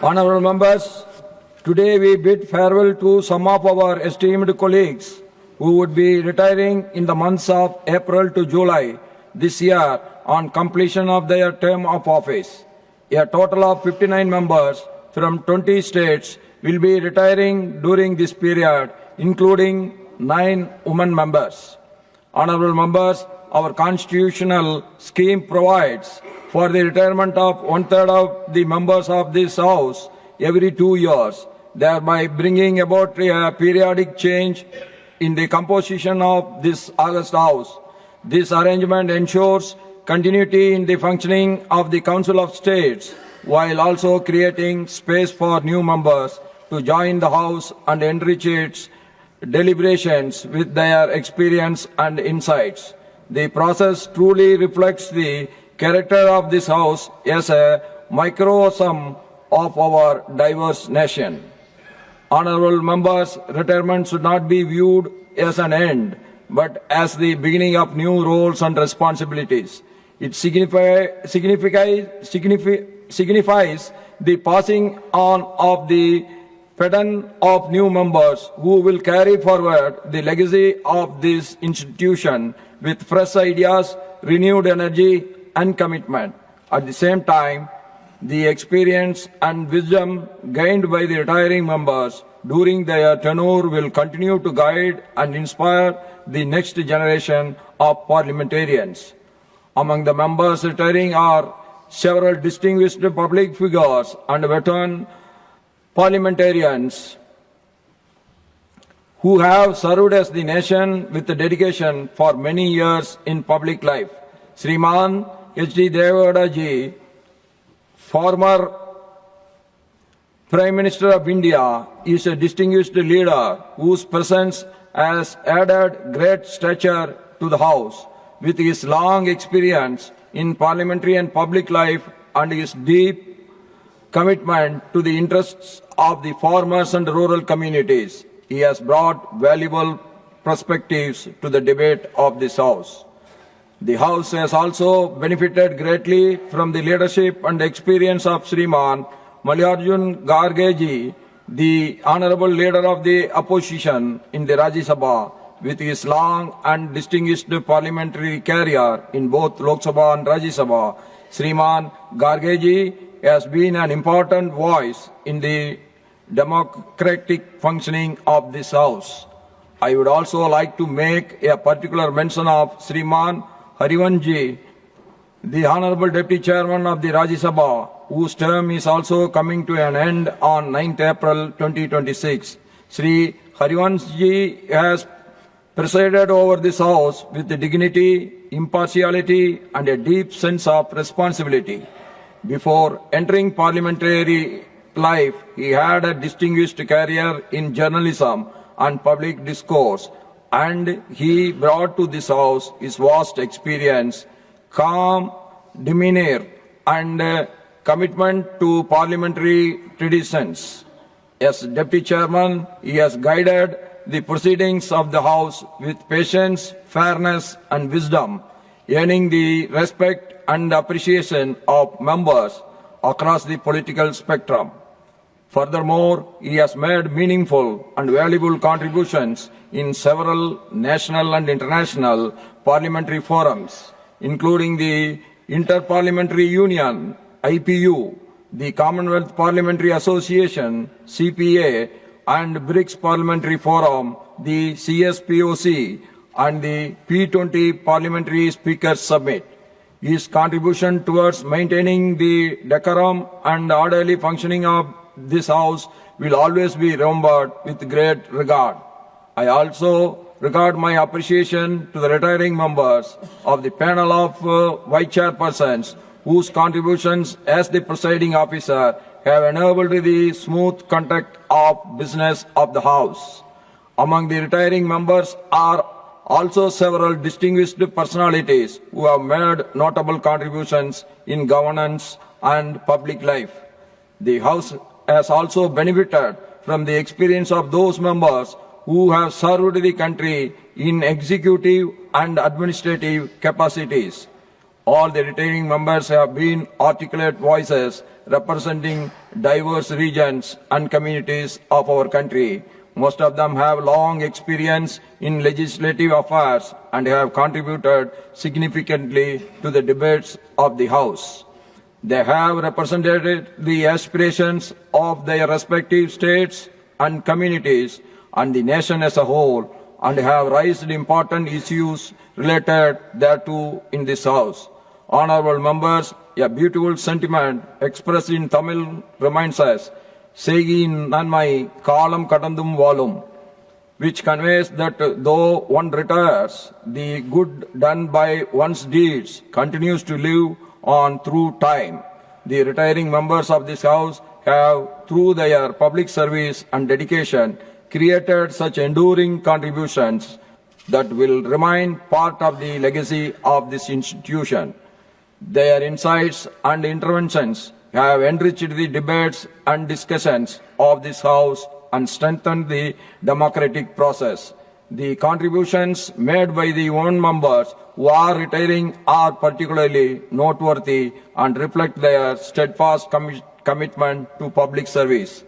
Honourable members, today we bid farewell to some of our esteemed colleagues who would be retiring in the months of April to July this year on completion of their term of office. A total of 59 members from 20 states will be retiring during this period, including 9 women members. Honourable members, our constitutional scheme provides for the retirement of 1/3 of the members of this House every 2 years, thereby bringing about a periodic change in the composition of this august House. This arrangement ensures continuity in the functioning of the Council of States, while also creating space for new members to join the House and enrich its deliberations with their experience and insights. The process truly reflects the character of this House as a microcosm of our diverse nation. Honourable members, retirement should not be viewed as an end, but as the beginning of new roles and responsibilities. It signifies the passing on of the baton of new members who will carry forward the legacy of this institution with fresh ideas, renewed energy and commitment. At the same time, the experience and wisdom gained by the retiring members during their tenure will continue to guide and inspire the next generation of parliamentarians. Among the members retiring are several distinguished public figures and veteran parliamentarians who have served as the nation with dedication for many years in public life. Shriman H.D. Deve Gowda ji, former Prime Minister of India, is a distinguished leader whose presence has added great stature to the House. With his long experience in parliamentary and public life and his deep commitment to the interests of the farmers and rural communities, he has brought valuable perspectives to the debate of this House. The House has also benefited greatly from the leadership and experience of Shriman Mallikarjun Kharge ji, the Honourable Leader of the Opposition in the Rajya Sabha. With his long and distinguished parliamentary career in both Lok Sabha and Rajya Sabha, Shriman Kharge ji has been an important voice in the democratic functioning of this House. I would also like to make a particular mention of Shriman Harivansh ji, the Honourable Deputy Chairman of the Rajya Sabha, whose term is also coming to an end on 9th April 2026. Shri Harivansh ji has presided over this House with dignity, impartiality and a deep sense of responsibility. Before entering parliamentary life, he had a distinguished career in journalism and public discourse, and he brought to this House his vast experience, calm demeanour and commitment to parliamentary traditions. As Deputy Chairman, he has guided the proceedings of the House with patience, fairness and wisdom, earning the respect and appreciation of members across the political spectrum. Furthermore, he has made meaningful and valuable contributions in several national and international parliamentary forums, including the Inter-Parliamentary Union, IPU, the Commonwealth Parliamentary Association, CPA, and BRICS Parliamentary Forum, the CSPOC, and the P20 Parliamentary Speakers Summit. His contribution towards maintaining the decorum and orderly functioning of this House will always be remembered with great regard. I also regard my appreciation to the retiring members of the panel of vice chairpersons whose contributions as the presiding officer have enabled the smooth conduct of business of the House. Among the retiring members are also several distinguished personalities who have made notable contributions in governance and public life. The House has also benefited from the experience of those members who have served the country in executive and administrative capacities. All the retiring members have been articulate voices representing diverse regions and communities of our country. Most of them have long experience in legislative affairs and have contributed significantly to the debates of the House. They have represented the aspirations of their respective states and communities and the nation as a whole, and have raised important issues related thereto in this House. Honorable members, a beautiful sentiment expressed in Tamil reminds us, Segi Nanmai Kalam Kadandum Valum, which conveys that though one retires, the good done by one's deeds continues to live on through time. The retiring members of this House have, through their public service and dedication, created such enduring contributions that will remain part of the legacy of this institution. Their insights and interventions have enriched the debates and discussions of this House and strengthened the democratic process. The contributions made by the own members who are retiring are particularly noteworthy and reflect their steadfast commitment to public service.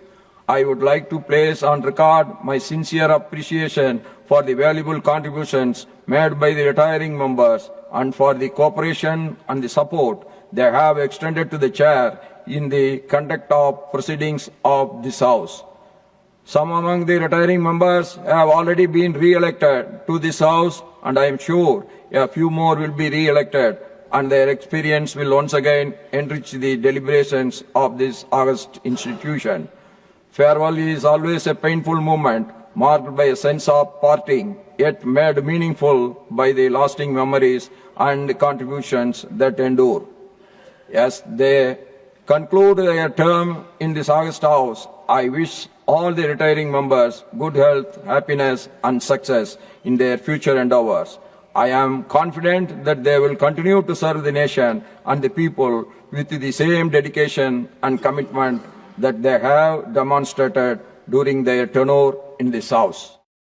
I would like to place on record my sincere appreciation for the valuable contributions made by the retiring members and for the cooperation and the support they have extended to the chair in the conduct of proceedings of this House. Some among the retiring members have already been re-elected to this House, and I am sure a few more will be re-elected, and their experience will once again enrich the deliberations of this august institution. Farewell is always a painful moment, marked by a sense of parting, yet made meaningful by the lasting memories and contributions that endure. As they conclude their term in this august House, I wish all the retiring members good health, happiness and success in their future endeavors. I am confident that they will continue to serve the nation and the people with the same dedication and commitment that they have demonstrated during their tenure in this House.